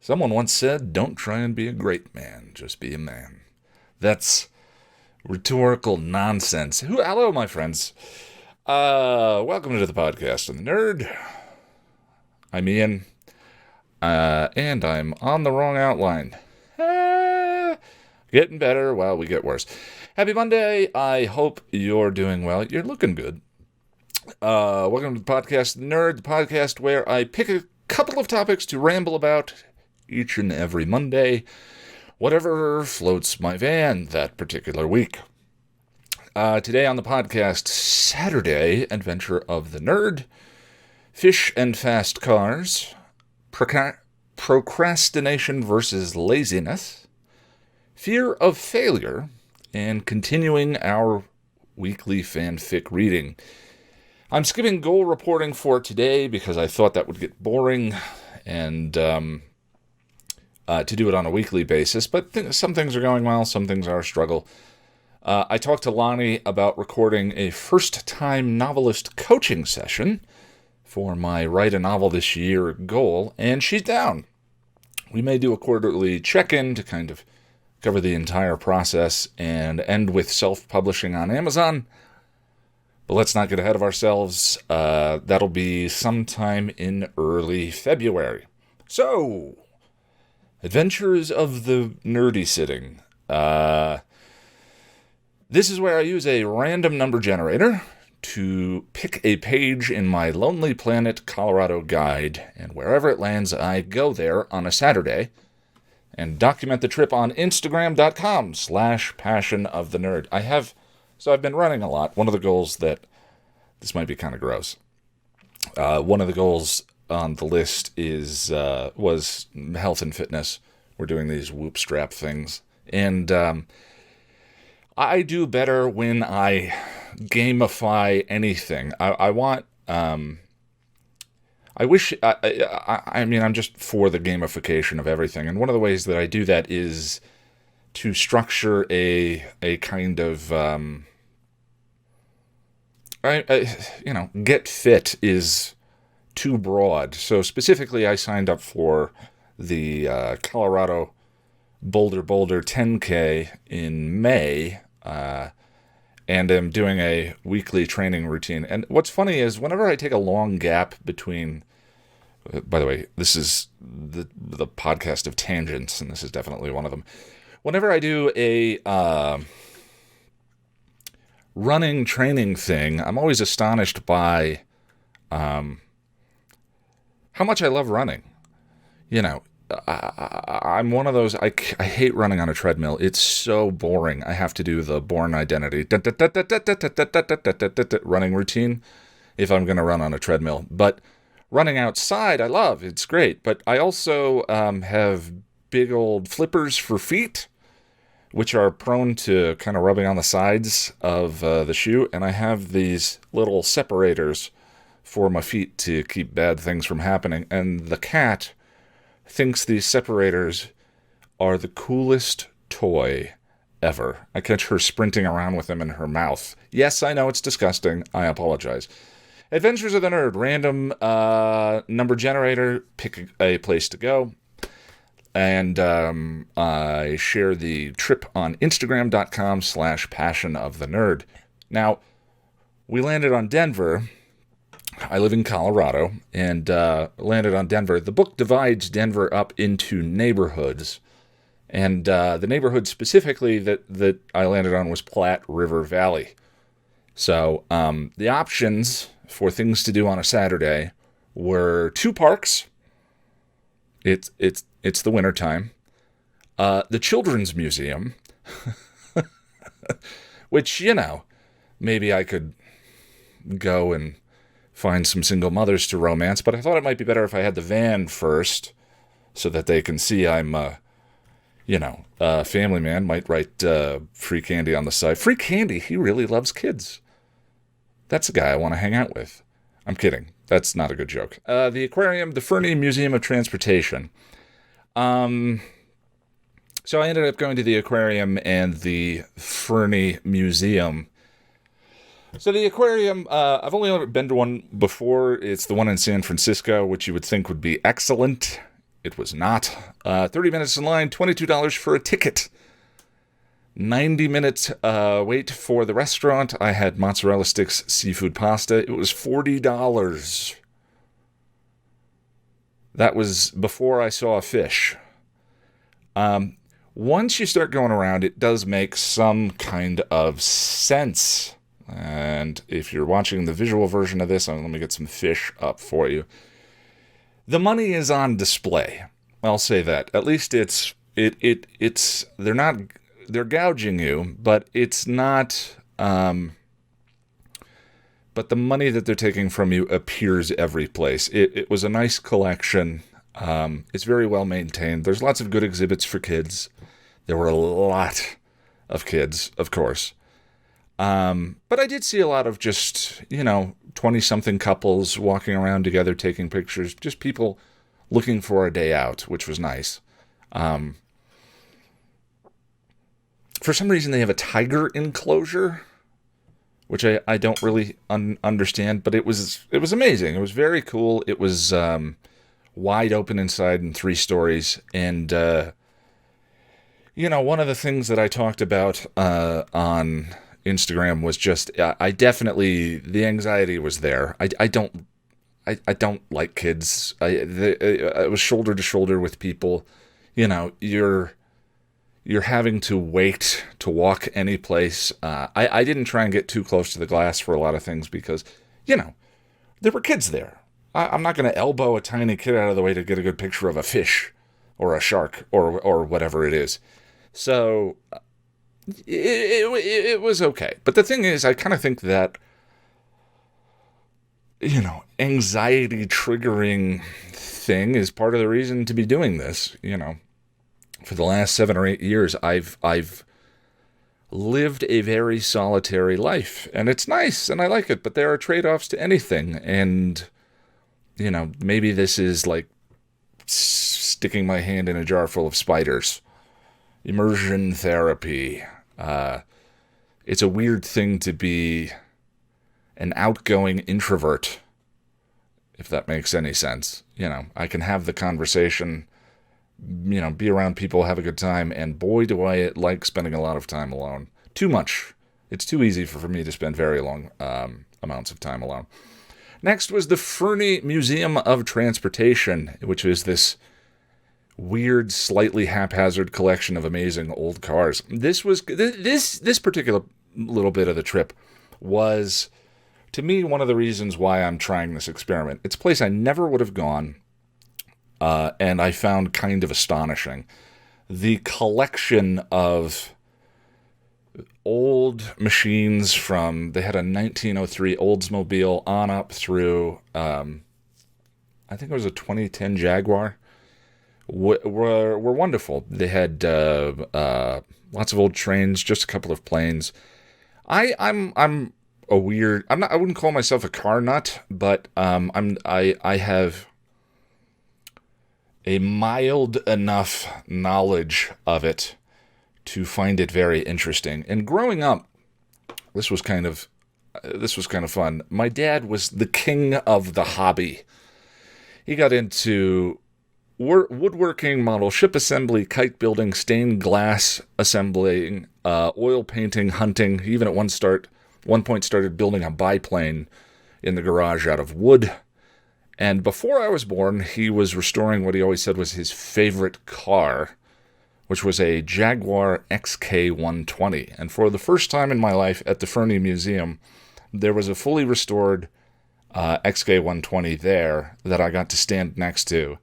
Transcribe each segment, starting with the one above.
Someone once said, don't try and be a great man, just be a man. That's rhetorical nonsense. Hello, my friends. Welcome to the podcast of the nerd. I'm Ian, and I'm on the wrong outline. Getting better while we get worse. Happy Monday. I hope you're doing well. You're looking good. Welcome to the podcast of the nerd, the podcast where I pick a couple of topics to ramble about each and every Monday, whatever floats my van that particular week. Today on the podcast, Saturday, Adventure of the Nerd, Fish and Fast Cars, Procrastination versus Laziness, Fear of Failure, and continuing our weekly fanfic reading. I'm skipping goal reporting for today because I thought that would get boring, and to do it on a weekly basis, but some things are going well, some things are a struggle. I talked to Lonnie about recording a first-time novelist coaching session for my Write a Novel This Year goal, and she's down. We may do a quarterly check-in to kind of cover the entire process and end with self-publishing on Amazon, but let's not get ahead of ourselves. That'll be sometime in early February. So, Adventures of the Nerdy Sitting. This is where I use a random number generator to pick a page in my Lonely Planet Colorado guide, and wherever it lands, I go there on a Saturday and document the trip on Instagram.com/passionofthenerd. I've been running a lot. One of the goals this might be kind of gross. One of the goals on the list was health and fitness. We're doing these whoop strap things, and I do better when I gamify anything. I wish. I mean, I'm just for the gamification of everything, and one of the ways that I do that is to structure a kind of get fit is too broad. So specifically, I signed up for the Colorado Boulder 10K in May, and am doing a weekly training routine. And what's funny is whenever I take a long gap between, by the way, this is the podcast of tangents, and this is definitely one of them. Whenever I do a running training thing, I'm always astonished by how much I love running. I'm one of those, I hate running on a treadmill. It's so boring. I have to do the Bourne Identity running routine if I'm going to run on a treadmill. But running outside, I love. It's great. But I also have big old flippers for feet, which are prone to kind of rubbing on the sides of the shoe. And I have these little separators for my feet to keep bad things from happening. And the cat thinks these separators are the coolest toy ever. I catch her sprinting around with them in her mouth. Yes, I know it's disgusting. I apologize. Adventures of the Nerd, random number generator, pick a place to go. And I share the trip on Instagram.com/passionofthenerd. Now, we landed on Denver. I live in Colorado, and landed on Denver. The book divides Denver up into neighborhoods, and the neighborhood specifically that I landed on was Platte River Valley. So the options for things to do on a Saturday were 2 parks. It's the wintertime. The Children's Museum, which, maybe I could go and find some single mothers to romance, but I thought it might be better if I had the van first so that they can see I'm a family man. Might write free candy on the side. Free candy? He really loves kids. That's the guy I want to hang out with. I'm kidding. That's not a good joke. The aquarium, the Fernie Museum of Transportation. So I ended up going to the aquarium and the Fernie Museum. So the aquarium, I've only ever been to one before. It's the one in San Francisco, which you would think would be excellent. it was not. 30 minutes in line, $22 for a ticket. 90 minutes wait for the restaurant. I had mozzarella sticks, seafood pasta. It was $40. That was before I saw a fish. Once you start going around, it does make some kind of sense. And if you're watching the visual version of this, let me get some fish up for you. The money is on display. I'll say that. At least it's they're gouging you, but it's not, but the money that they're taking from you appears every place. It was a nice collection. It's very well maintained. There's lots of good exhibits for kids. There were a lot of kids, of course. But I did see a lot of just, 20-something couples walking around together taking pictures, just people looking for a day out, which was nice. For some reason, they have a tiger enclosure, which I don't really understand, but it was amazing. It was very cool. It was wide open inside and 3 stories. And, one of the things that I talked about on Instagram was just, the anxiety was there. I don't like kids. I was shoulder to shoulder with people. You're having to wait to walk any place. I didn't try and get too close to the glass for a lot of things because, there were kids there. I'm not going to elbow a tiny kid out of the way to get a good picture of a fish or a shark or whatever it is. So it was okay. But the thing is, I kind of think that, anxiety triggering thing is part of the reason to be doing this, For the last 7 or 8 years, I've lived a very solitary life, and it's nice, and I like it, but there are trade-offs to anything, and, maybe this is like sticking my hand in a jar full of spiders. Immersion therapy. It's a weird thing to be an outgoing introvert, if that makes any sense. I can have the conversation, be around people, have a good time, and boy, do I like spending a lot of time alone. Too much. It's too easy for me to spend very long amounts of time alone. Next was the Fernie Museum of Transportation, which is this weird, slightly haphazard collection of amazing old cars. This particular little bit of the trip was, to me, one of the reasons why I'm trying this experiment. It's a place I never would have gone. And I found kind of astonishing. The collection of old machines they had a 1903 Oldsmobile on up through, I think it was a 2010 Jaguar, were wonderful. They had lots of old trains, just a couple of planes. I wouldn't call myself a car nut, but I have a mild enough knowledge of it to find it very interesting. And growing up, this was kind of fun. My dad was the king of the hobby. He got into woodworking, model ship assembly, kite building, stained glass assembling, oil painting, hunting. He even at one point started building a biplane in the garage out of wood. And before I was born, he was restoring what he always said was his favorite car, which was a Jaguar XK120. And for the first time in my life at the Fernie Museum, there was a fully restored XK120 there that I got to stand next to.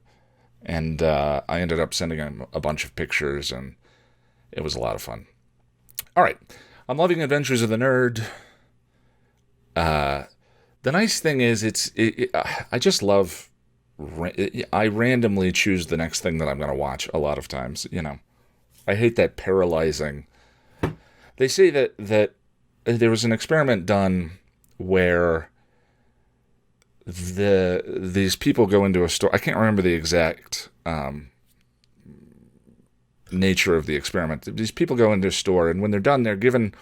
And I ended up sending him a bunch of pictures, and it was a lot of fun. All right. I'm loving Adventures of the Nerd. The nice thing is, I just love, I randomly choose the next thing that I'm going to watch a lot of times, I hate that paralyzing. They say that there was an experiment done where these people go into a store. I can't remember the exact nature of the experiment. These people go into a store, and when they're done, they're given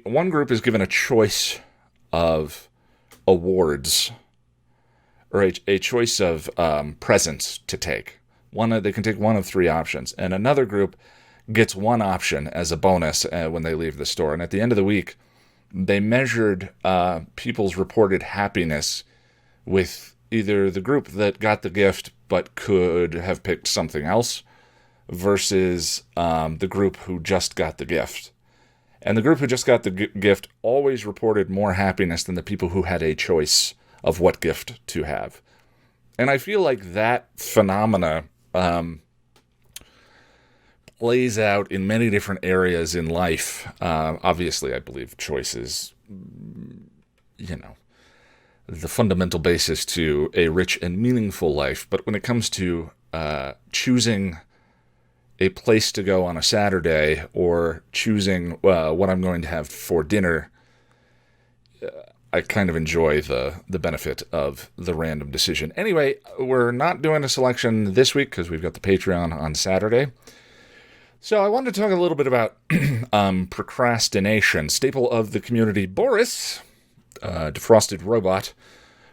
one group is given a choice of awards, or a choice of presents to take. They can take one of three options, and another group gets one option as a bonus when they leave the store. And at the end of the week, they measured people's reported happiness with either the group that got the gift but could have picked something else versus the group who just got the gift. And the group who just got the gift always reported more happiness than the people who had a choice of what gift to have. And I feel like that phenomena plays out in many different areas in life. Obviously, I believe choice is, the fundamental basis to a rich and meaningful life. But when it comes to choosing a place to go on a Saturday or choosing what I'm going to have for dinner, I kind of enjoy the benefit of the random decision. Anyway, we're not doing a selection this week because we've got the Patreon on Saturday. So I wanted to talk a little bit about procrastination. Staple of the community, Boris, defrosted robot,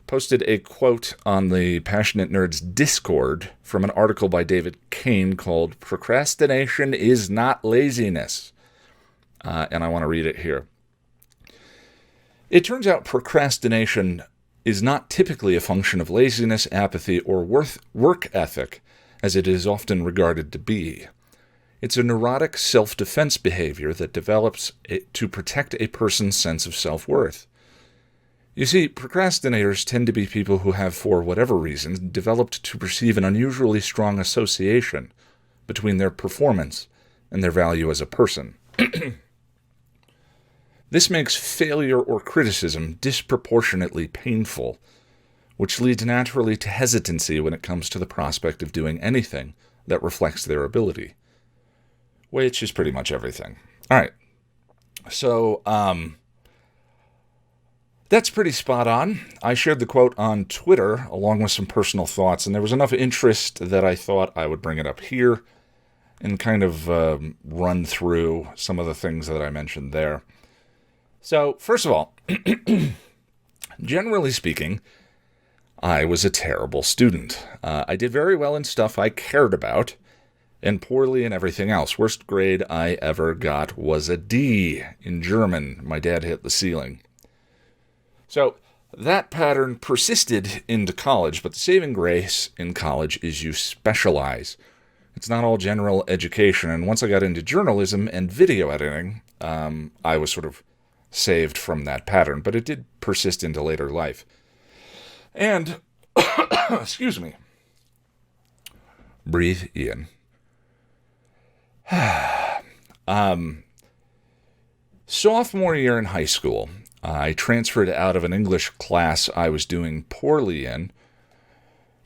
posted a quote on the Passionate Nerds Discord from an article by David Kane called "Procrastination is Not Laziness." And I want to read it here. It turns out procrastination is not typically a function of laziness, apathy, or work ethic, as it is often regarded to be. It's a neurotic self-defense behavior that develops to protect a person's sense of self-worth. You see, procrastinators tend to be people who have, for whatever reason, developed to perceive an unusually strong association between their performance and their value as a person. This makes failure or criticism disproportionately painful, which leads naturally to hesitancy when it comes to the prospect of doing anything that reflects their ability, which is pretty much everything. All right, so that's pretty spot on. I shared the quote on Twitter along with some personal thoughts, and there was enough interest that I thought I would bring it up here and kind of run through some of the things that I mentioned there. So, first of all, generally speaking, I was a terrible student. I did very well in stuff I cared about, and poorly in everything else. Worst grade I ever got was a D in German. My dad hit the ceiling. So, that pattern persisted into college, but the saving grace in college is you specialize. It's not all general education, and once I got into journalism and video editing, I was sort of saved from that pattern, but it did persist into later life. And, excuse me, breathe in. Sophomore year in high school, I transferred out of an English class I was doing poorly in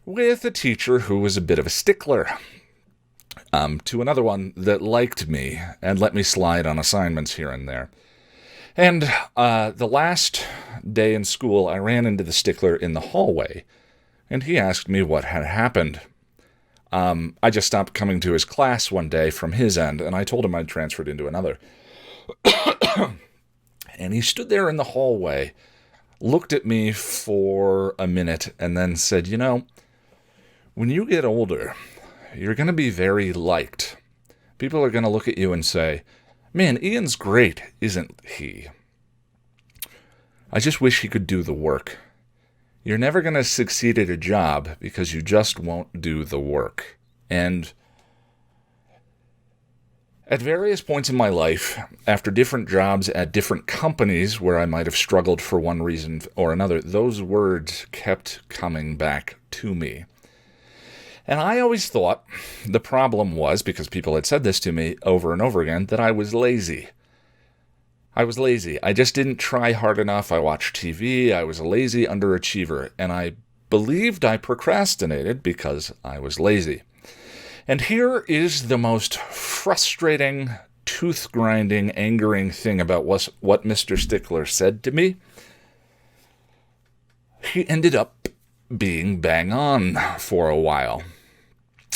with a teacher who was a bit of a stickler, to another one that liked me and let me slide on assignments here and there. And the last day in school, I ran into the stickler in the hallway, and he asked me what had happened. I just stopped coming to his class one day from his end, and I told him I'd transferred into another. And he stood there in the hallway, looked at me for a minute, and then said, when you get older, you're going to be very liked. People are going to look at you and say, "Man, Ian's great, isn't he? I just wish he could do the work." You're never going to succeed at a job because you just won't do the work. And at various points in my life, after different jobs at different companies where I might have struggled for one reason or another, those words kept coming back to me. And I always thought the problem was, because people had said this to me over and over again, that I was lazy. I was lazy. I just didn't try hard enough. I watched TV. I was a lazy underachiever. And I believed I procrastinated because I was lazy. And here is the most frustrating, tooth-grinding, angering thing about what Mr. Stickler said to me. He ended up being bang on for a while.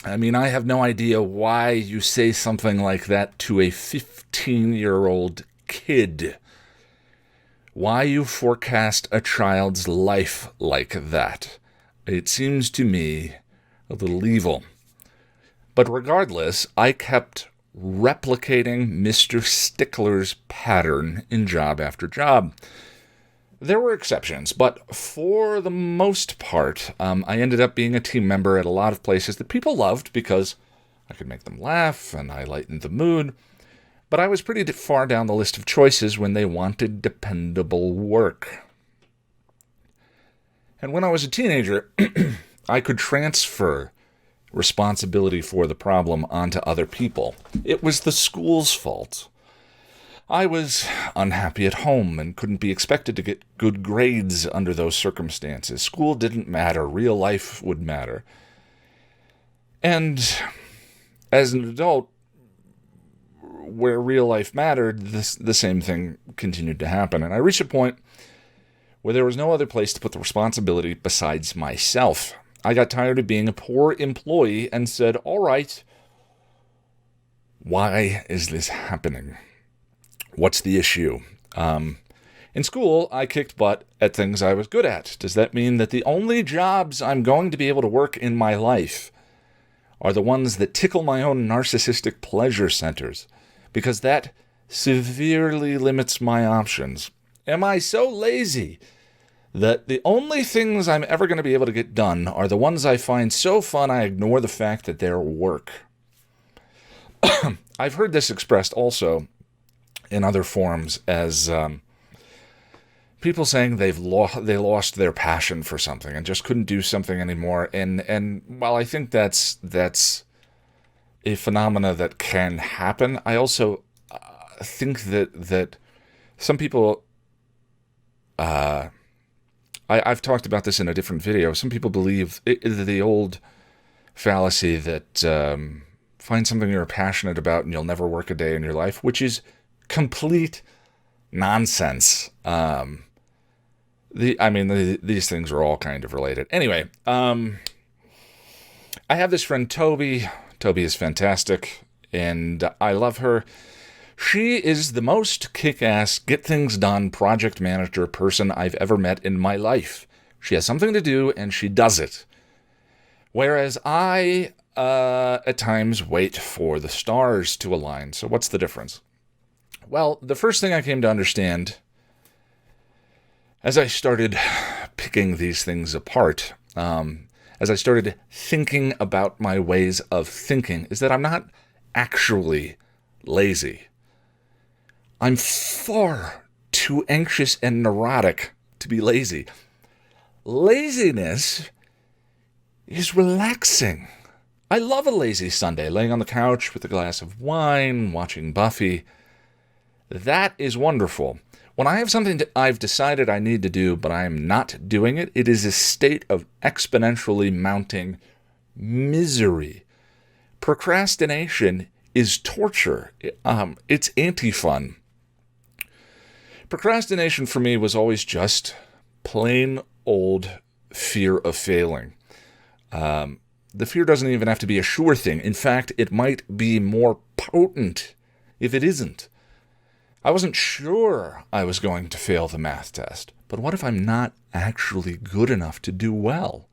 I mean, I have no idea why you say something like that to a 15-year-old kid. Why you forecast a child's life like that. It seems to me a little evil. But regardless, I kept replicating Mr. Stickler's pattern in job after job. There were exceptions, but for the most part, I ended up being a team member at a lot of places that people loved because I could make them laugh and I lightened the mood. But I was pretty far down the list of choices when they wanted dependable work. And when I was a teenager, I could transfer responsibility for the problem onto other people. It was the school's fault. I was unhappy at home and couldn't be expected to get good grades under those circumstances. School didn't matter. Real life would matter. And as an adult, where real life mattered, the same thing continued to happen. And I reached a point where there was no other place to put the responsibility besides myself. I got tired of being a poor employee and said, all right, why is this happening? What's the issue? In school, I kicked butt at things I was good at. Does that mean that the only jobs I'm going to be able to work in my life are the ones that tickle my own narcissistic pleasure centers? Because that severely limits my options. Am I so lazy that the only things I'm ever going to be able to get done are the ones I find so fun I ignore the fact that they're work? I've heard this expressed also in other forms as people saying they lost their passion for something and just couldn't do something anymore. And while I think that's a phenomena that can happen, I also think that some people, I've talked about this in a different video. Some people believe the old fallacy that find something you're passionate about and you'll never work a day in your life, which is complete nonsense. These things are all kind of related. Anyway, I have this friend, Toby. Toby is fantastic, and I love her. She is the most kick-ass, get-things-done project manager person I've ever met in my life. She has something to do, and she does it. Whereas I, at times, wait for the stars to align. So what's the difference? Well, the first thing I came to understand as I started picking these things apart, as I started thinking about my ways of thinking, is that I'm not actually lazy. I'm far too anxious and neurotic to be lazy. Laziness is relaxing. I love a lazy Sunday, laying on the couch with a glass of wine, watching Buffy. That is wonderful. When I have something that I've decided I need to do, but I am not doing it, it is a state of exponentially mounting misery. Procrastination is torture. It's anti-fun. Procrastination for me was always just plain old fear of failing. The fear doesn't even have to be a sure thing. In fact, it might be more potent if it isn't. I wasn't sure I was going to fail the math test, but what if I'm not actually good enough to do well?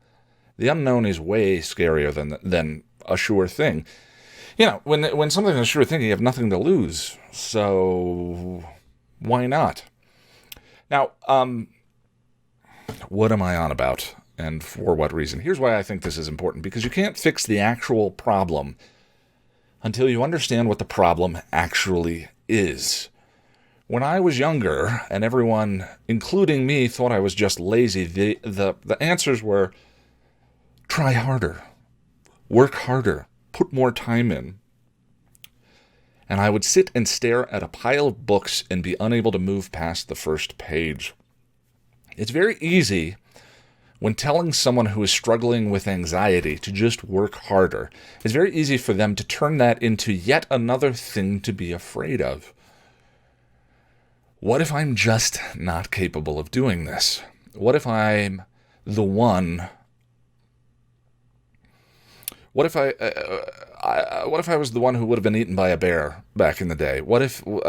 The unknown is way scarier than a sure thing. You know, when something is a sure thing, you have nothing to lose. So why not? Now, what am I on about, and for what reason? Here's why I think this is important, because you can't fix the actual problem until you understand what the problem actually is. When I was younger, and everyone, including me, thought I was just lazy, the answers were, try harder, work harder, put more time in. And I would sit and stare at a pile of books and be unable to move past the first page. It's very easy when telling someone who is struggling with anxiety to just work harder. It's very easy for them to turn that into yet another thing to be afraid of. What if I'm just not capable of doing this? What if I'm the one? What if I was the one who would have been eaten by a bear back in the day? What if what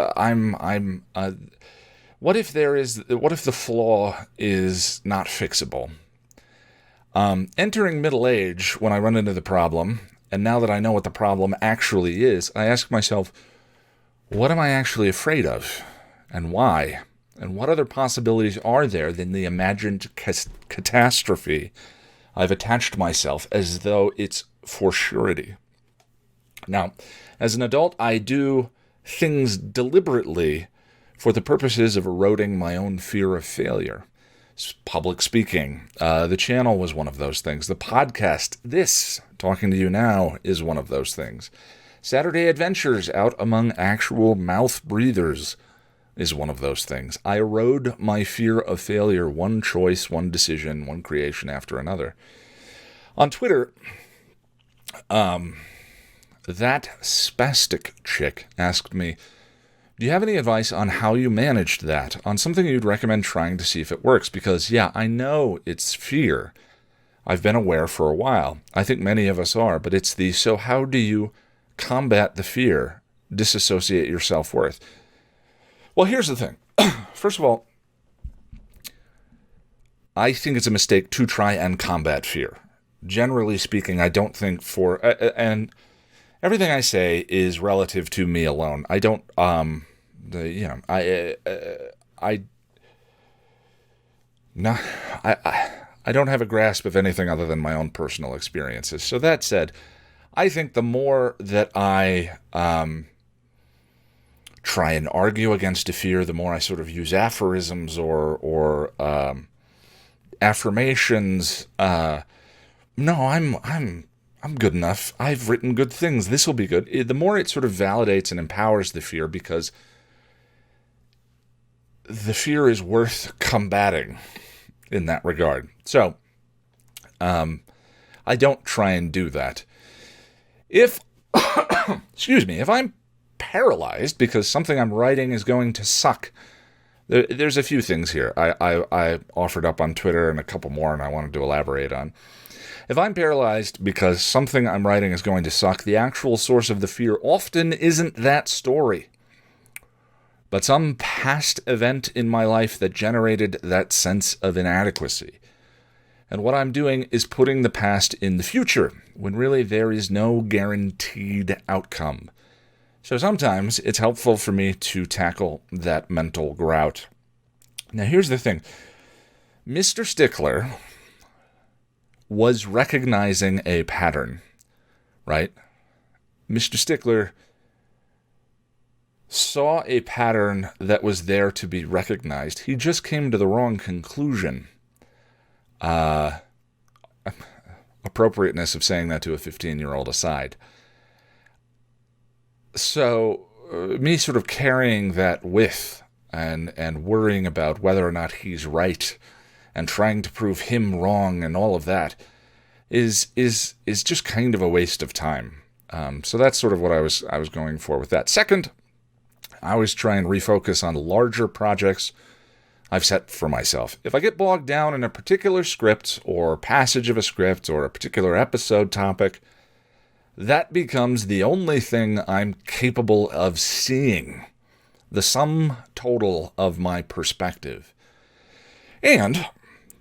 if the flaw is not fixable? Entering middle age, when I run into the problem, And now that I know what the problem actually is, I ask myself, what am I actually afraid of? And why? And what other possibilities are there than the imagined catastrophe I've attached myself as though it's for surety? Now, as an adult, I do things deliberately for the purposes of eroding my own fear of failure. Public speaking. The channel was one of those things. The podcast, this, talking to you now, is one of those things. Saturday adventures out among actual mouth breathers is one of those things. I erode my fear of failure, one choice, one decision, one creation after another. On Twitter, that spastic chick asked me, do you have any advice on how you managed that? On something you'd recommend trying to see if it works? Because, yeah, I know it's fear. I've been aware for a while. I think many of us are, but it's so how do you combat the fear, disassociate your self-worth? Well, here's the thing. First of all, I think it's a mistake to try and combat fear. Generally speaking, I don't think and everything I say is relative to me alone. I don't, I don't have a grasp of anything other than my own personal experiences. So that said, I think the more that I try and argue against a fear, the more I sort of use aphorisms or affirmations. No, I'm good enough. I've written good things. This will be good. The more it sort of validates and empowers the fear, because the fear is worth combating in that regard. So, I don't try and do that. If, if I'm paralyzed because something I'm writing is going to suck, there's a few things here I offered up on Twitter and a couple more and I wanted to elaborate on. If I'm paralyzed because something I'm writing is going to suck, the actual source of the fear often isn't that story, but some past event in my life that generated that sense of inadequacy. And what I'm doing is putting the past in the future, when really there is no guaranteed outcome. So sometimes it's helpful for me to tackle that mental grout. Now here's the thing. Mr. Stickler was recognizing a pattern, right? Mr. Stickler saw a pattern that was there to be recognized. He just came to the wrong conclusion. Appropriateness of saying that to a 15-year-old aside. So, me sort of carrying that with and worrying about whether or not he's right and trying to prove him wrong and all of that is just kind of a waste of time. So that's sort of what I was going for with that. Second, I always try and refocus on larger projects I've set for myself. If I get bogged down in a particular script or passage of a script or a particular episode topic, that becomes the only thing I'm capable of seeing, the sum total of my perspective. And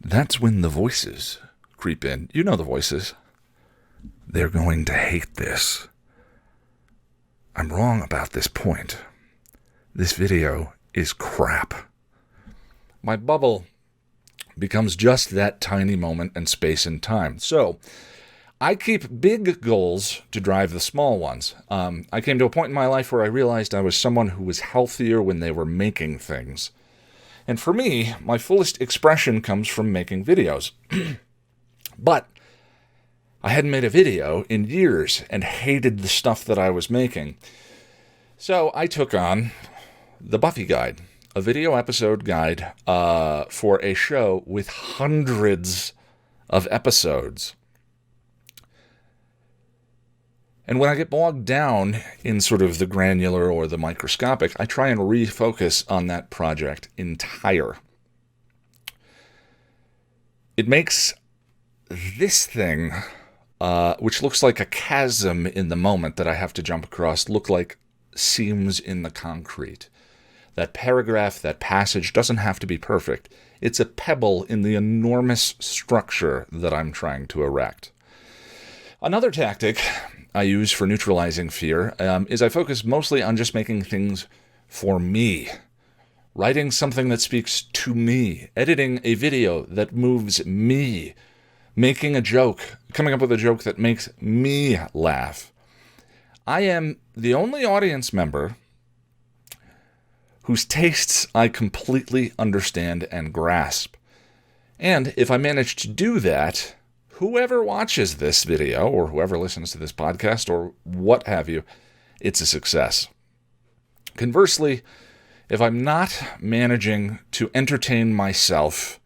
that's when the voices creep in. You know the voices. They're going to hate this. I'm wrong about this point. This video is crap. My bubble becomes just that tiny moment and space and time. So I keep big goals to drive the small ones. I came to a point in my life where I realized I was someone who was healthier when they were making things. And for me, my fullest expression comes from making videos. But I hadn't made a video in years and hated the stuff that I was making. So I took on the Buffy Guide, a video episode guide for a show with hundreds of episodes. And when I get bogged down in sort of the granular or the microscopic, I try and refocus on that project entire. It makes this thing, which looks like a chasm in the moment that I have to jump across, look like seams in the concrete. That paragraph, that passage doesn't have to be perfect. It's a pebble in the enormous structure that I'm trying to erect. Another tactic I use for neutralizing fear is I focus mostly on just making things for me. Writing something that speaks to me. Editing a video that moves me. Making a joke. Coming up with a joke that makes me laugh. I am the only audience member whose tastes I completely understand and grasp. And if I manage to do that, whoever watches this video or whoever listens to this podcast or what have you, it's a success. Conversely, if I'm not managing to entertain myself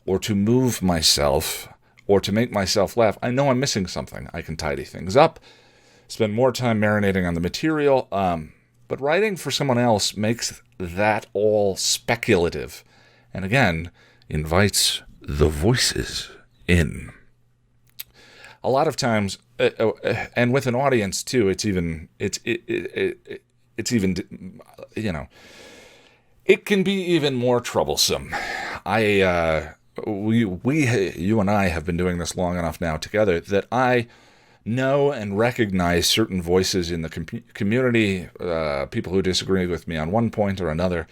or to move myself or to make myself laugh, I know I'm missing something. I can tidy things up, spend more time marinating on the material, but writing for someone else makes that all speculative, and again, invites the voices in. A lot of times, and with an audience too, it's even it can be even more troublesome. You and I have been doing this long enough now together that I know and recognize certain voices in the community, people who disagree with me on one point or another.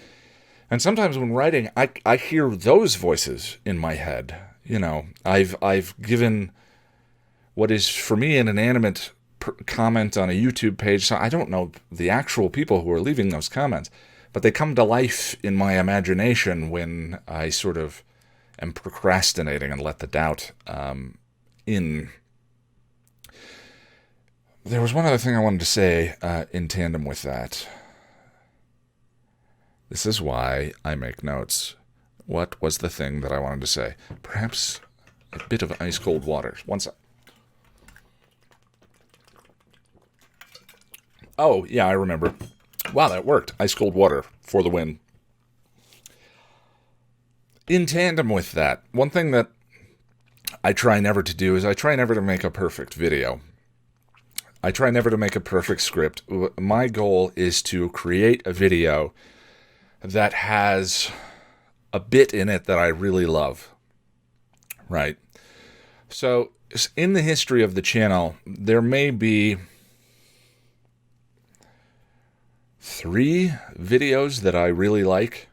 And sometimes when writing, I hear those voices in my head. I've given what is for me an inanimate comment on a YouTube page. So I don't know the actual people who are leaving those comments, but they come to life in my imagination when I sort of am procrastinating and let the doubt in. There was one other thing I wanted to say in tandem with that. This is why I make notes. What was the thing that I wanted to say? Perhaps a bit of ice-cold water. One sec. Oh, yeah, I remember. Wow, that worked. Ice-cold water for the win. In tandem with that, one thing that I try never to do is I try never to make a perfect video. I try never to make a perfect script. My goal is to create a video that has a bit in it that I really love, right? So in the history of the channel, there may be 3 videos that I really like,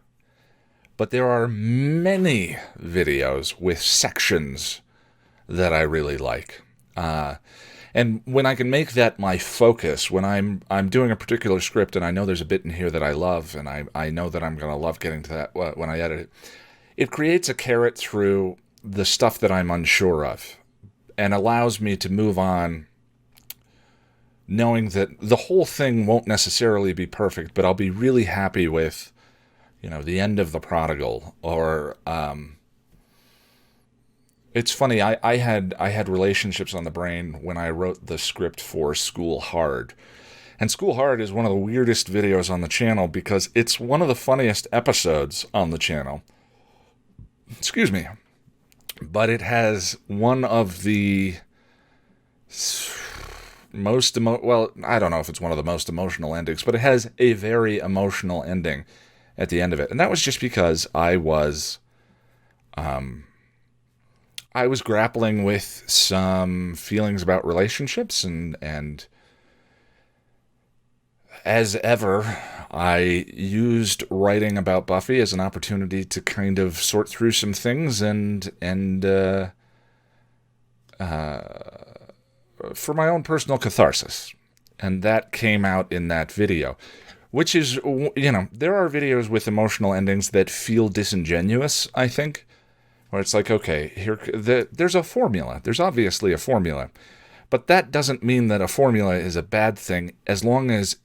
but there are many videos with sections that I really like. And when I can make that my focus, when I'm doing a particular script and I know there's a bit in here that I love, and I know that I'm going to love getting to that when I edit it, it creates a carrot through the stuff that I'm unsure of and allows me to move on knowing that the whole thing won't necessarily be perfect, but I'll be really happy with, the end of The Prodigal, or it's funny, I had relationships on the brain when I wrote the script for School Hard. And School Hard is one of the weirdest videos on the channel because it's one of the funniest episodes on the channel. Excuse me. But it has one of the most I don't know if it's one of the most emotional endings, but it has a very emotional ending at the end of it. And that was just because I was grappling with some feelings about relationships, and as ever, I used writing about Buffy as an opportunity to kind of sort through some things and for my own personal catharsis. And that came out in that video, which is, there are videos with emotional endings that feel disingenuous, I think. Where it's like, okay, there's a formula. There's obviously a formula. But that doesn't mean that a formula is a bad thing as long as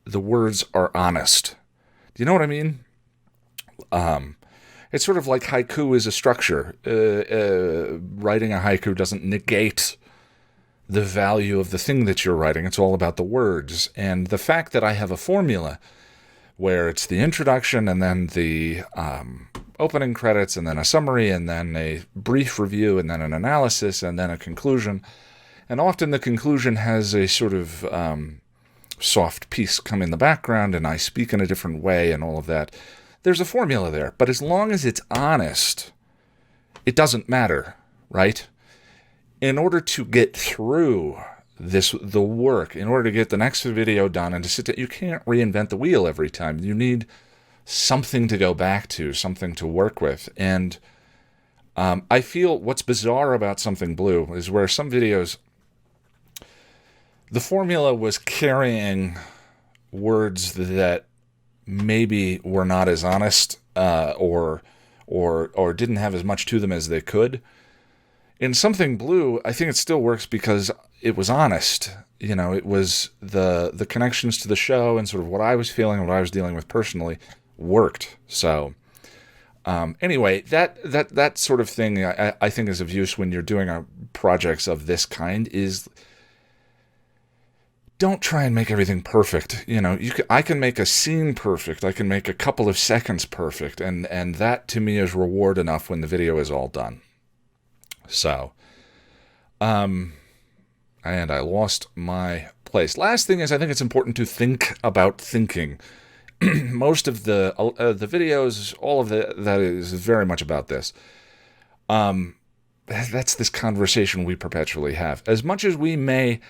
the words are honest. Do you know what I mean? It's sort of like haiku is a structure. Writing a haiku doesn't negate the value of the thing that you're writing. It's all about the words. And the fact that I have a formula where it's the introduction and then the opening credits and then a summary and then a brief review and then an analysis and then a conclusion. And often the conclusion has a sort of soft piece come in the background and I speak in a different way and all of that. There's a formula there. But as long as it's honest, it doesn't matter, right? In order to get through the work in order to get the next video done and to sit there. You can't reinvent the wheel every time. You need something to go back to, something to work with. And I feel what's bizarre about Something Blue is where some videos, the formula was carrying words that maybe were not as honest or didn't have as much to them as they could. In Something Blue, I think it still works because it was honest. You know, it was the connections to the show and sort of what I was feeling and what I was dealing with personally worked. So anyway, that sort of thing I think is of use when you're doing projects of this kind is don't try and make everything perfect. You know, I can make a scene perfect. I can make a couple of seconds perfect. And that to me is reward enough when the video is all done. So, and I lost my place. Last thing is I think it's important to think about thinking. Most of the videos, all of that is very much about this. That's this conversation we perpetually have. As much as we may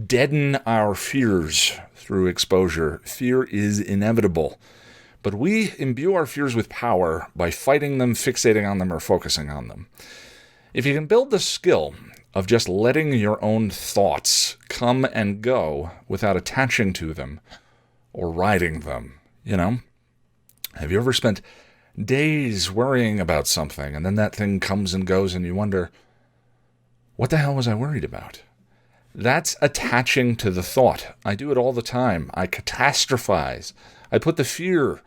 deaden our fears through exposure, fear is inevitable. But we imbue our fears with power by fighting them, fixating on them, or focusing on them. If you can build the skill of just letting your own thoughts come and go without attaching to them or riding them, you know? Have you ever spent days worrying about something and then that thing comes and goes and you wonder, what the hell was I worried about? That's attaching to the thought. I do it all the time. I catastrophize. I put the fear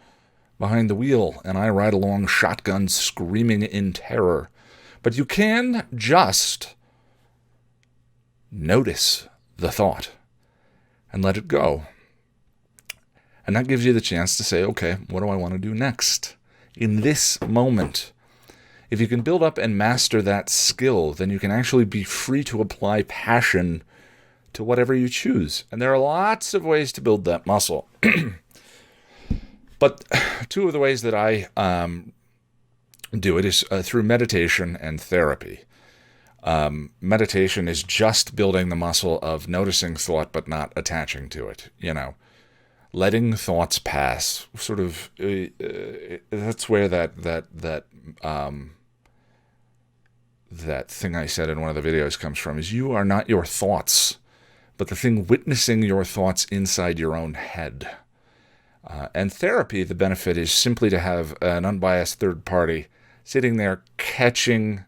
behind the wheel and I ride along shotgun screaming in terror. But you can just notice the thought and let it go. And that gives you the chance to say, okay, what do I want to do next? In this moment. If you can build up and master that skill, then you can actually be free to apply passion to whatever you choose. And there are lots of ways to build that muscle. But two of the ways that I do it is through meditation and therapy. Meditation is just building the muscle of noticing thought but not attaching to it, you know. Letting thoughts pass, sort of, that's where that thing I said in one of the videos comes from, is you are not your thoughts, but the thing witnessing your thoughts inside your own head. And therapy, the benefit is simply to have an unbiased third party sitting there catching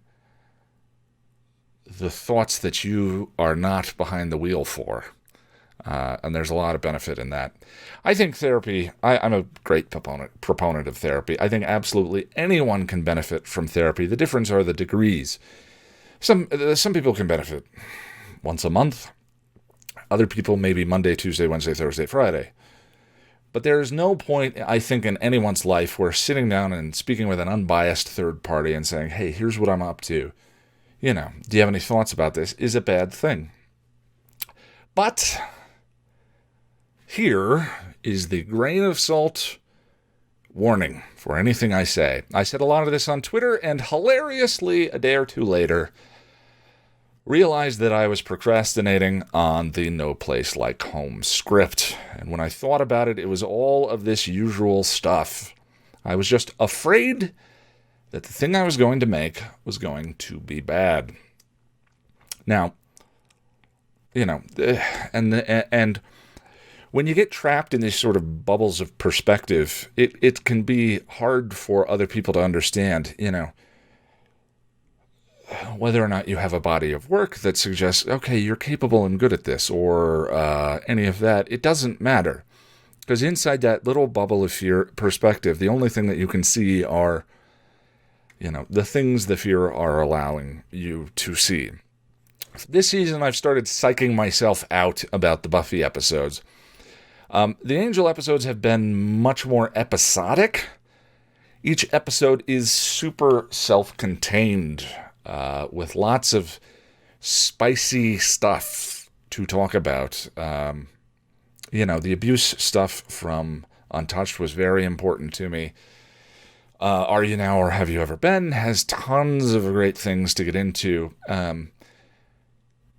the thoughts that you are not behind the wheel for. And there's a lot of benefit in that. I think therapy, I'm a great proponent of therapy. I think absolutely anyone can benefit from therapy. The difference are the degrees. Some people can benefit once a month. Other people maybe Monday, Tuesday, Wednesday, Thursday, Friday. But there is no point, I think, in anyone's life where sitting down and speaking with an unbiased third party and saying, hey, here's what I'm up to. You know, do you have any thoughts about this? Is a bad thing. But here is the grain of salt warning for anything I say. I said a lot of this on Twitter, and hilariously, a day or two later, realized that I was procrastinating on the No Place Like Home script. And when I thought about it, it was all of this usual stuff. I was just afraid that the thing I was going to make was going to be bad. Now, you know, and when you get trapped in these sort of bubbles of perspective, it can be hard for other people to understand, you know, whether or not you have a body of work that suggests, okay, you're capable and good at this, or any of that. It doesn't matter. Because inside that little bubble of fear perspective, the only thing that you can see are, you know, the things the fear are allowing you to see. This season, I've started psyching myself out about the Buffy episodes. The Angel episodes have been much more episodic. Each episode is super self-contained, with lots of spicy stuff to talk about. You know, the abuse stuff from Untouched was very important to me. Are You Now or Have You Ever Been has tons of great things to get into.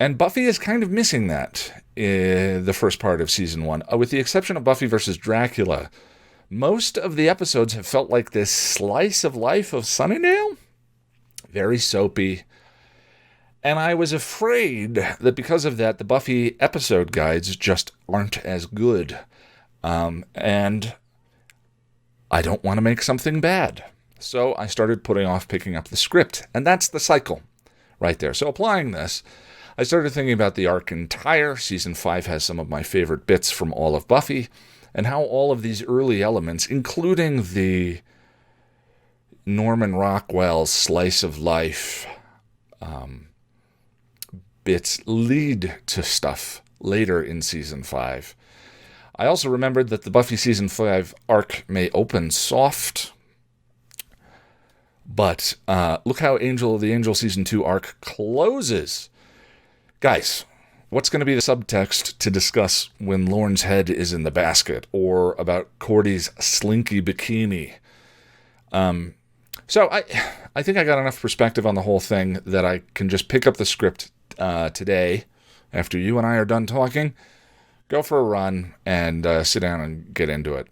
And Buffy is kind of missing that in the first part of season 1. With the exception of Buffy versus Dracula, most of the episodes have felt like this slice of life of Sunnydale. Very soapy. And I was afraid that because of that, the Buffy episode guides just aren't as good. And I don't want to make something bad. So I started putting off picking up the script. And that's the cycle right there. So applying this, I started thinking about the arc entire. Season 5 has some of my favorite bits from all of Buffy, and how all of these early elements, including the Norman Rockwell slice of life bits, lead to stuff later in Season 5. I also remembered that the Buffy Season 5 arc may open soft, but look how the Angel Season 2 arc closes. Guys, what's going to be the subtext to discuss when Lorne's head is in the basket, or about Cordy's slinky bikini? So I think I got enough perspective on the whole thing that I can just pick up the script today, after you and I are done talking, go for a run, and sit down and get into it.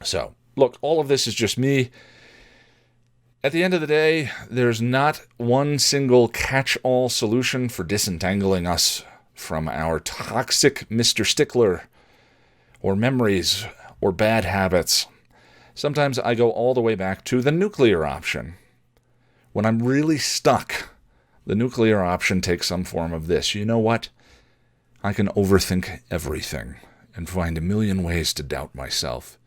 So, look, all of this is just me. At the end of the day, there's not one single catch-all solution for disentangling us from our toxic Mr. Stickler, or memories, or bad habits. Sometimes I go all the way back to the nuclear option. When I'm really stuck, the nuclear option takes some form of this. You know what? I can overthink everything and find a million ways to doubt myself.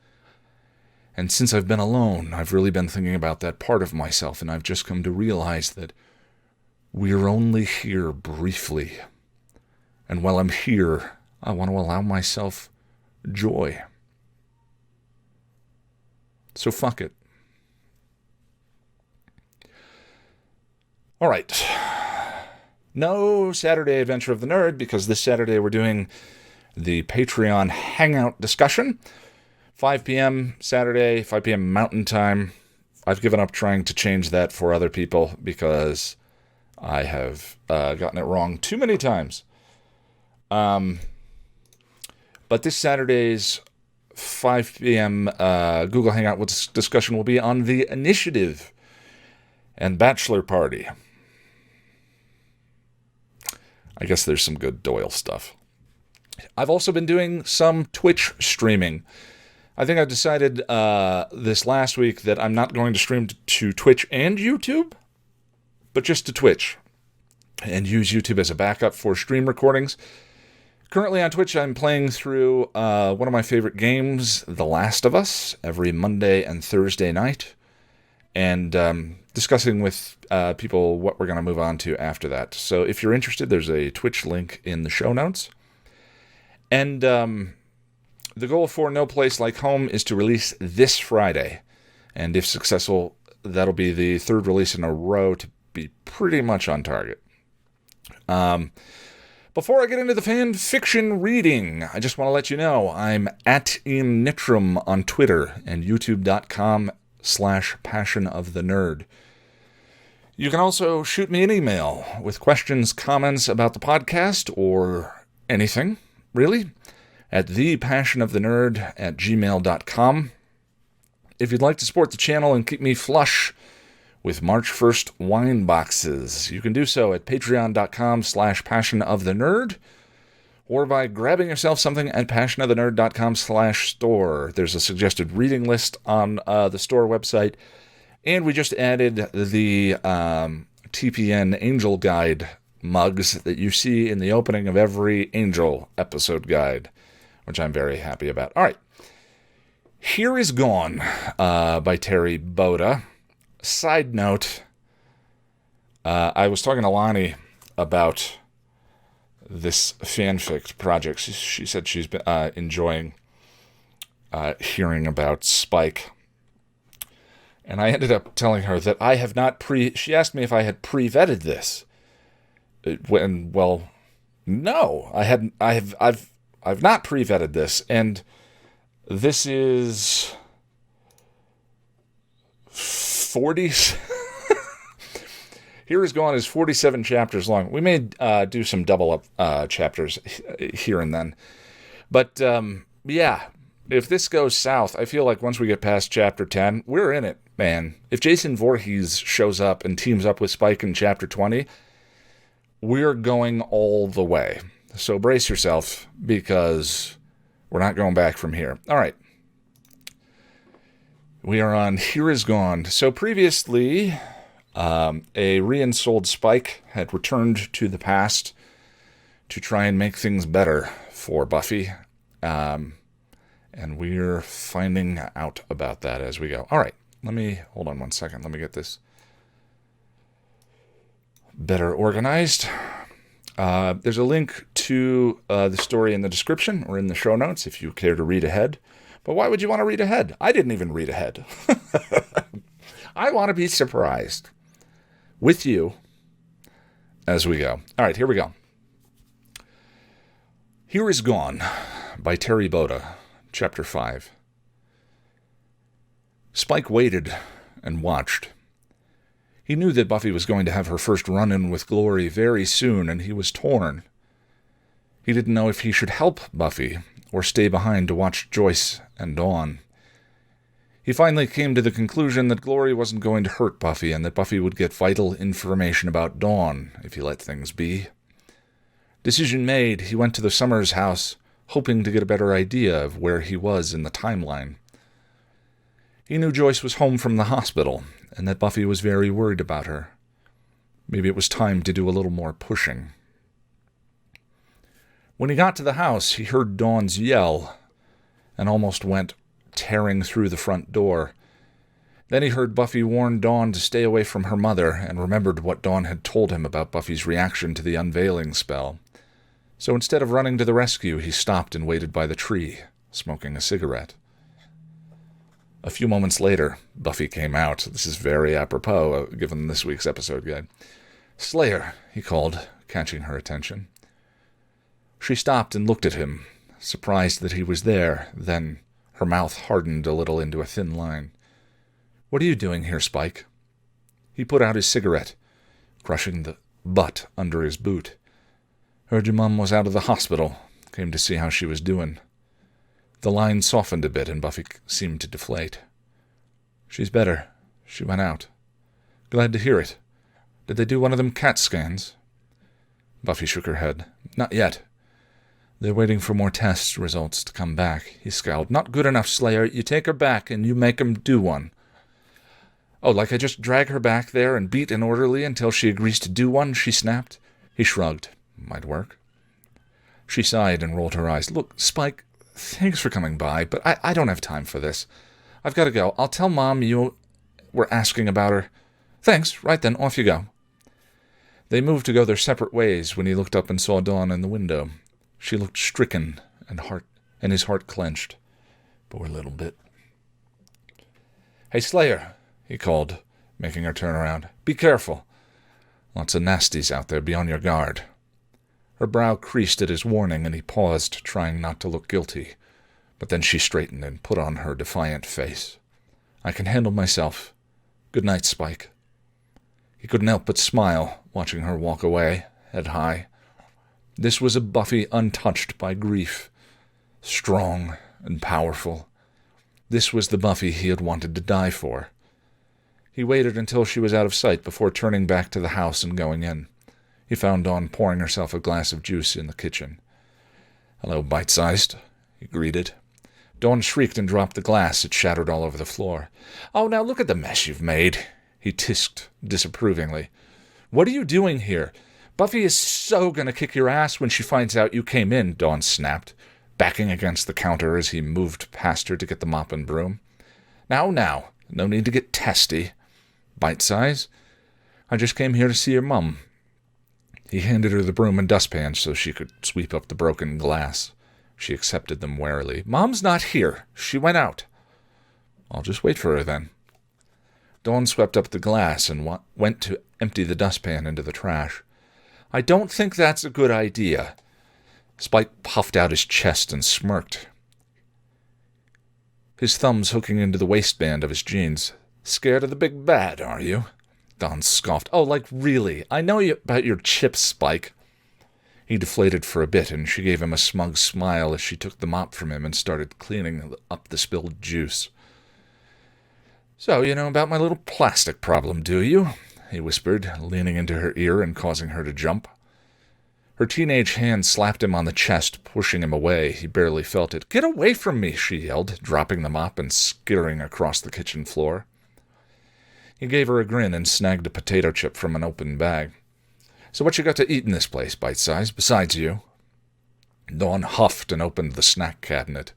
And since I've been alone, I've really been thinking about that part of myself, and I've just come to realize that we're only here briefly. And while I'm here, I want to allow myself joy. So fuck it. All right. No Saturday Adventure of the Nerd, because this Saturday we're doing the Patreon Hangout discussion. 5 p.m. Saturday, 5 p.m. Mountain Time. I've given up trying to change that for other people because I have gotten it wrong too many times. But this Saturday's 5 p.m. Google Hangout discussion will be on the Initiative and Bachelor Party. I guess there's some good Doyle stuff. I've also been doing some Twitch streaming. I think I decided this last week that I'm not going to stream to Twitch and YouTube, but just to Twitch, and use YouTube as a backup for stream recordings. Currently on Twitch, I'm playing through one of my favorite games, The Last of Us, every Monday and Thursday night, and discussing with people what we're going to move on to after that. So if you're interested, there's a Twitch link in the show notes. And the goal for No Place Like Home is to release this Friday. And if successful, that'll be the third release in a row to be pretty much on target. Before I get into the fan fiction reading, I just want to let you know I'm at Ian Nittram on Twitter and youtube.com/passionofthenerd. You can also shoot me an email with questions, comments about the podcast, or anything, really, at thepassionofthenerd@gmail.com. If you'd like to support the channel and keep me flush with March 1st wine boxes, you can do so at patreon.com/passionofthenerd, or by grabbing yourself something at passionofthenerd.com/store. There's a suggested reading list on the store website, and we just added the TPN Angel Guide mugs that you see in the opening of every Angel episode guide, which I'm very happy about. All right. Here Is Gone by Terri Botta. Side note, I was talking to Lonnie about this fanfic project. She said she's been enjoying hearing about Spike. And I ended up telling her that I have not she asked me if I had pre-vetted this. Well, no, I've not pre-vetted this, and this is 40. Here Is Gone is 47 chapters long. We may do some double up chapters here and then. But, yeah, if this goes south, I feel like once we get past chapter 10, we're in it, man. If Jason Voorhees shows up and teams up with Spike in chapter 20, we're going all the way. So brace yourself, because we're not going back from here. All right. We are on Here Is Gone. So previously, a reinsouled Spike had returned to the past to try and make things better for Buffy. And we're finding out about that as we go. All right. Hold on one second. Let me get this better organized. There's a link to the story in the description or in the show notes if you care to read ahead. But why would you want to read ahead? I didn't even read ahead. I want to be surprised with you as we go. All right, here we go. Here Is Gone by Terri Botta, Chapter 5. Spike waited and watched. He knew that Buffy was going to have her first run-in with Glory very soon, and he was torn. He didn't know if he should help Buffy or stay behind to watch Joyce and Dawn. He finally came to the conclusion that Glory wasn't going to hurt Buffy, and that Buffy would get vital information about Dawn if he let things be. Decision made, he went to the Summers house, hoping to get a better idea of where he was in the timeline. He knew Joyce was home from the hospital, and that Buffy was very worried about her. Maybe it was time to do a little more pushing. When he got to the house, he heard Dawn's yell and almost went tearing through the front door. Then he heard Buffy warn Dawn to stay away from her mother and remembered what Dawn had told him about Buffy's reaction to the unveiling spell. So instead of running to the rescue, he stopped and waited by the tree, smoking a cigarette. A few moments later, Buffy came out. This is very apropos, given this week's episode guide. "Slayer," he called, catching her attention. She stopped and looked at him, surprised that he was there. Then her mouth hardened a little into a thin line. "What are you doing here, Spike?" He put out his cigarette, crushing the butt under his boot. "Heard your mum was out of the hospital. Came to see how she was doing." The line softened a bit, and Buffy seemed to deflate. "She's better. She went out." "Glad to hear it. Did they do one of them CAT scans?" Buffy shook her head. "Not yet. They're waiting for more test results to come back." He scowled. "Not good enough, Slayer. You take her back, and you make 'em do one." "Oh, like I just drag her back there and beat an orderly until she agrees to do one?" she snapped. He shrugged. "Might work." She sighed and rolled her eyes. "Look, Spike, thanks for coming by, but I don't have time for this. I've got to go. I'll tell Mom you were asking about her." "Thanks. Right then, off you go." They moved to go their separate ways when he looked up and saw Dawn in the window. She looked stricken, and his heart clenched. Poor little bit. "Hey, Slayer," he called, making her turn around. "Be careful. Lots of nasties out there. Be on your guard." Her brow creased at his warning, and he paused, trying not to look guilty. But then she straightened and put on her defiant face. "I can handle myself. Good night, Spike." He couldn't help but smile, watching her walk away, head high. This was a Buffy untouched by grief, strong and powerful. This was the Buffy he had wanted to die for. He waited until she was out of sight before turning back to the house and going in. He found Dawn pouring herself a glass of juice in the kitchen. "Hello, bite-sized," he greeted. Dawn shrieked and dropped the glass. It shattered all over the floor. "Oh, now look at the mess you've made," he tisked disapprovingly. "What are you doing here? Buffy is so gonna kick your ass when she finds out you came in," Dawn snapped, backing against the counter as he moved past her to get the mop and broom. Now, no need to get testy. Bite-size? I just came here to see your mum." He handed her the broom and dustpan so she could sweep up the broken glass. She accepted them warily. "Mom's not here. She went out." "I'll just wait for her then." Dawn swept up the glass and went to empty the dustpan into the trash. "I don't think that's a good idea." Spike puffed out his chest and smirked, his thumbs hooking into the waistband of his jeans. "Scared of the big bad, are you?" Don scoffed. Oh, like really? I know about your chips, Spike. He deflated for a bit, and she gave him a smug smile as she took the mop from him and started cleaning up the spilled juice. So, you know about my little plastic problem, do you? He whispered, leaning into her ear and causing her to jump. Her teenage hand slapped him on the chest, pushing him away. He barely felt it. Get away from me, she yelled, dropping the mop and skittering across the kitchen floor. He gave her a grin and snagged a potato chip from an open bag. So what you got to eat in this place, Bite-Size, besides you? Dawn huffed and opened the snack cabinet.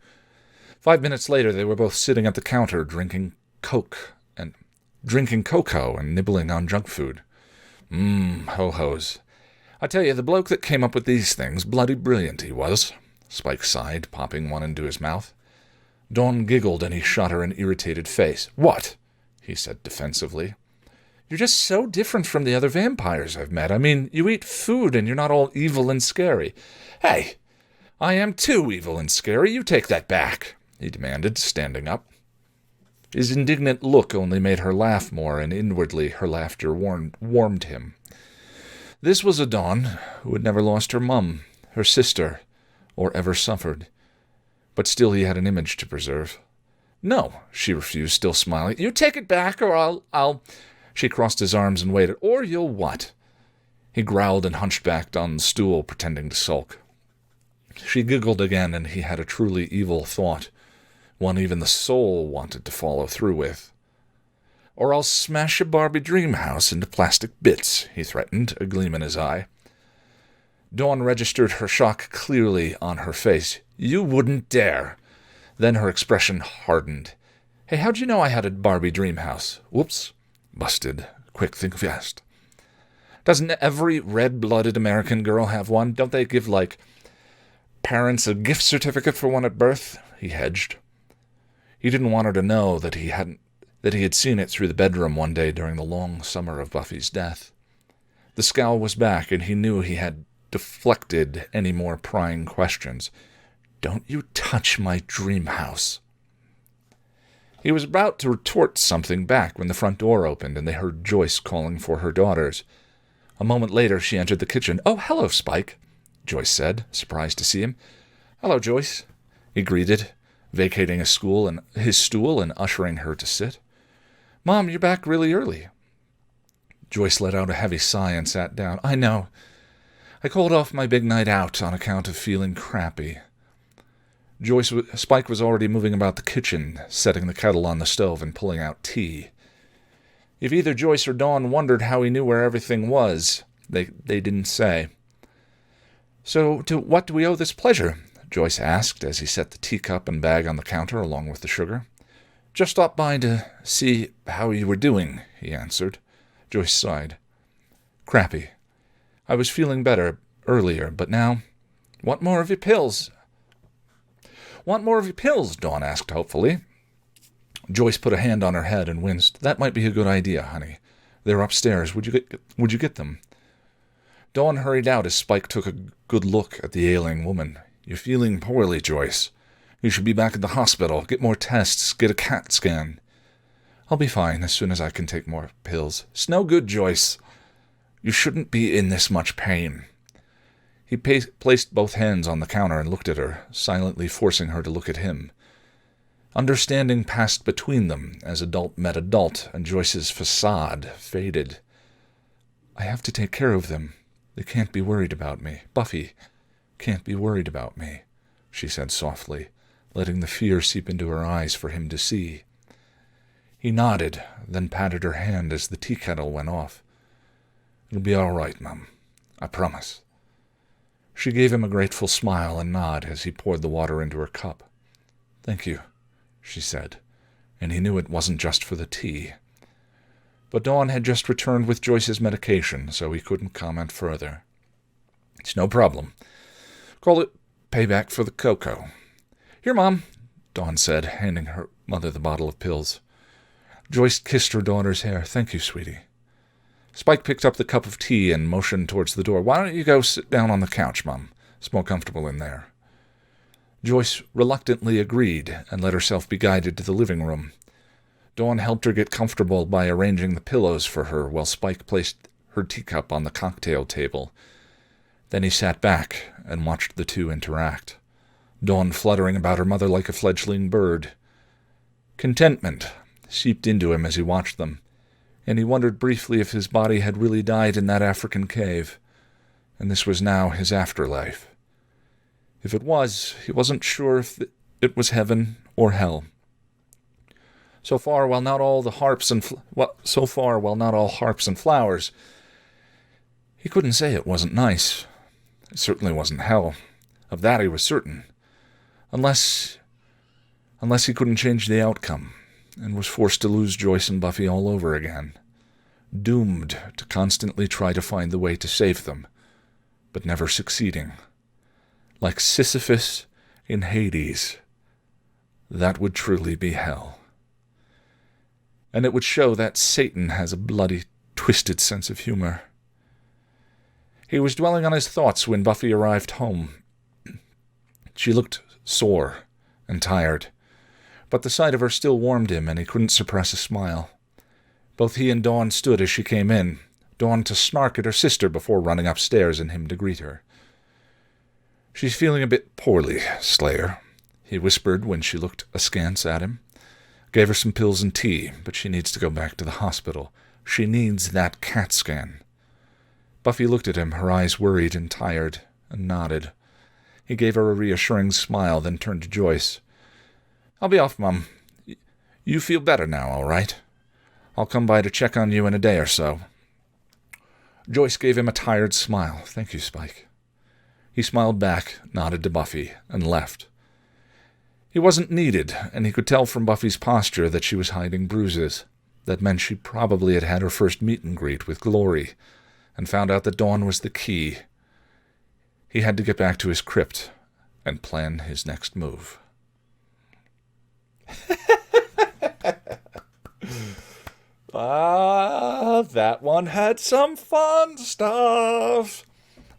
5 minutes later, they were both sitting at the counter drinking cocoa and nibbling on junk food. Ho-hos. I tell you, the bloke that came up with these things, bloody brilliant he was, Spike sighed, popping one into his mouth. Dawn giggled and he shot her an irritated face. What? He said defensively. You're just so different from the other vampires I've met. I mean, you eat food and you're not all evil and scary. Hey, I am too evil and scary. You take that back, he demanded, standing up. His indignant look only made her laugh more, and inwardly her laughter warmed him. This was a Dawn who had never lost her mum, her sister, or ever suffered. But still he had an image to preserve. No, she refused, still smiling. You take it back, or I'll... She crossed his arms and waited. Or you'll what? He growled and hunched back on the stool, pretending to sulk. She giggled again, and he had a truly evil thought, one even the soul wanted to follow through with. Or I'll smash a Barbie dream house into plastic bits, he threatened, a gleam in his eye. Dawn registered her shock clearly on her face. You wouldn't dare. Then her expression hardened. Hey, how'd you know I had a Barbie dream house? Whoops. Busted. Quick, think fast. Doesn't every red-blooded American girl have one? Don't they give, parents a gift certificate for one at birth? He hedged. He didn't want her to know that he had seen it through the bedroom one day during the long summer of Buffy's death. The scowl was back, and he knew he had deflected any more prying questions. Don't you touch my dream house. He was about to retort something back when the front door opened and they heard Joyce calling for her daughters. A moment later, she entered the kitchen. Oh, hello, Spike, Joyce said, surprised to see him. Hello, Joyce, he greeted, vacating his stool and ushering her to sit. Mom, you're back really early. Joyce let out a heavy sigh and sat down. I know. I called off my big night out on account of feeling crappy. Spike was already moving about the kitchen, setting the kettle on the stove and pulling out tea. If either Joyce or Dawn wondered how he knew where everything was, they didn't say. So to what do we owe this pleasure? Joyce asked as he set the teacup and bag on the counter along with the sugar. Just stopped by to see how you were doing, he answered. Joyce sighed. Crappy. I was feeling better earlier, but now... Want more of your pills? Want more of your pills? Dawn asked hopefully. Joyce put a hand on her head and winced. That might be a good idea, honey. They're upstairs. Would you get them? Dawn hurried out as Spike took a good look at the ailing woman. You're feeling poorly, Joyce. You should be back at the hospital. Get more tests. Get a CAT scan. I'll be fine as soon as I can take more pills. It's no good, Joyce. You shouldn't be in this much pain. He placed both hands on the counter and looked at her, silently forcing her to look at him. Understanding passed between them as adult met adult, and Joyce's facade faded. I have to take care of them. They can't be worried about me. Buffy can't be worried about me, she said softly, letting the fear seep into her eyes for him to see. He nodded, then patted her hand as the tea kettle went off. It'll be all right, Mum. I promise. She gave him a grateful smile and nod as he poured the water into her cup. Thank you, she said, and he knew it wasn't just for the tea. But Dawn had just returned with Joyce's medication, so he couldn't comment further. It's no problem. Call it payback for the cocoa. Here, Mom, Dawn said, handing her mother the bottle of pills. Joyce kissed her daughter's hair. Thank you, sweetie. Spike picked up the cup of tea and motioned towards the door. Why don't you go sit down on the couch, Mum? It's more comfortable in there. Joyce reluctantly agreed and let herself be guided to the living room. Dawn helped her get comfortable by arranging the pillows for her while Spike placed her teacup on the cocktail table. Then he sat back and watched the two interact, Dawn fluttering about her mother like a fledgling bird. Contentment seeped into him as he watched them, and he wondered briefly if his body had really died in that African cave, and this was now his afterlife. If it was, he wasn't sure if it was heaven or hell. So far, while not all harps and flowers, he couldn't say it wasn't nice. It certainly wasn't hell. Of that he was certain. Unless he couldn't change the outcome, and was forced to lose Joyce and Buffy all over again. Doomed to constantly try to find the way to save them, but never succeeding. Like Sisyphus in Hades. That would truly be hell. And it would show that Satan has a bloody, twisted sense of humor. He was dwelling on his thoughts when Buffy arrived home. She looked sore and tired, but the sight of her still warmed him, and he couldn't suppress a smile. Both he and Dawn stood as she came in, Dawn to snark at her sister before running upstairs and him to greet her. "She's feeling a bit poorly, Slayer," he whispered when she looked askance at him. "Gave her some pills and tea, but she needs to go back to the hospital. She needs that CAT scan." Buffy looked at him, her eyes worried and tired, and nodded. He gave her a reassuring smile, then turned to Joyce. "I'll be off, Mum. You feel better now, all right? I'll come by to check on you in a day or so." Joyce gave him a tired smile. "Thank you, Spike." He smiled back, nodded to Buffy, and left. He wasn't needed, and he could tell from Buffy's posture that she was hiding bruises. That meant she probably had had her first meet and greet with Glory, and found out that Dawn was the key. He had to get back to his crypt and plan his next move. That one had some fun stuff.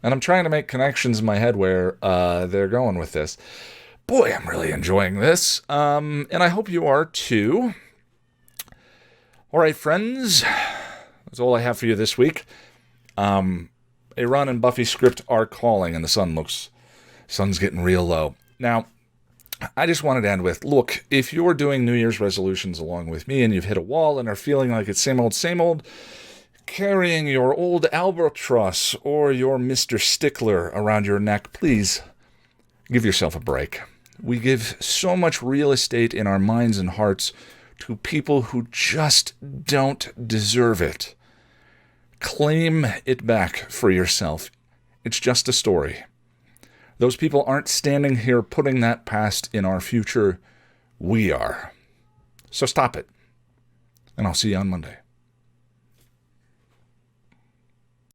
And I'm trying to make connections in my head where they're going with this. Boy, I'm really enjoying this. And I hope you are too. All right, friends. That's all I have for you this week. Aaron and Buffy's script are calling, and the sun's getting real low. Now, I just wanted to end with, look, if you're doing New Year's resolutions along with me and you've hit a wall and are feeling like it's same old, carrying your old albatross or your Mr. Stickler around your neck, please give yourself a break. We give so much real estate in our minds and hearts to people who just don't deserve it. Claim it back for yourself. It's just a story. Those people aren't standing here putting that past in our future. We are. So stop it. And I'll see you on Monday.